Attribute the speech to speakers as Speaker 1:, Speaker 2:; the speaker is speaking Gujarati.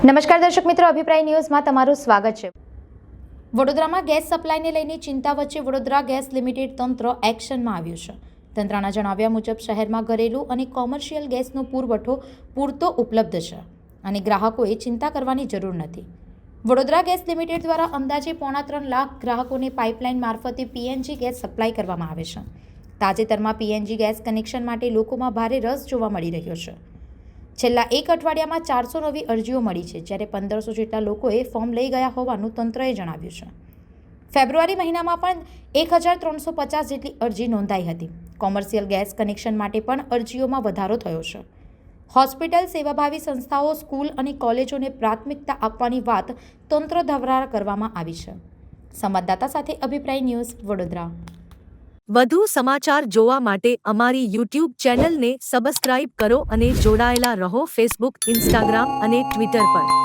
Speaker 1: નમસ્કાર દર્શક મિત્રો, અભિપ્રાય ન્યૂઝમાં તમારું સ્વાગત છે। વડોદરામાં ગેસ સપ્લાયને લઈને ચિંતા વચ્ચે વડોદરા ગેસ લિમિટેડ તંત્ર એક્શનમાં આવ્યું છે। તંત્રના જણાવ્યા મુજબ શહેરમાં ઘરેલું અને કોમર્શિયલ ગેસનો પુરવઠો પૂરતો ઉપલબ્ધ છે અને ગ્રાહકોએ ચિંતા કરવાની જરૂર નથી। વડોદરા ગેસ લિમિટેડ દ્વારા અંદાજે 3.5 લાખ ગ્રાહકોને પાઇપલાઇન મારફતે પીએનજી ગેસ સપ્લાય કરવામાં આવે છે। તાજેતરમાં પીએનજી ગેસ કનેક્શન માટે લોકોમાં ભારે રસ જોવા મળી રહ્યો છે। છેલ્લા એક અઠવાડિયામાં 400 નવી અરજીઓ મળી છે, જ્યારે 1500 જેટલા લોકોએ ફોર્મ લઈ ગયા હોવાનું તંત્રએ જણાવ્યું છે। ફેબ્રુઆરી મહિનામાં પણ 1350 જેટલી અરજી નોંધાઈ હતી। કોમર્શિયલ ગેસ કનેક્શન માટે પણ અરજીઓમાં વધારો થયો છે। હોસ્પિટલ, સેવાભાવી સંસ્થાઓ, સ્કૂલ અને કોલેજોને પ્રાથમિકતા આપવાની વાત તંત્ર દ્વારા કરવામાં આવી છે। સંવાદદાતા સાથે અભિપ્રાય ન્યૂઝ, વડોદરા।
Speaker 2: વધુ સમાચાર જોવા માટે અમારી યુટ્યુબ ચેનલને સબસ્ક્રાઇબ કરો અને જોડાયેલા રહો ફેસબુક, ઇન્સ્ટાગ્રામ અને ટ્વિટર પર।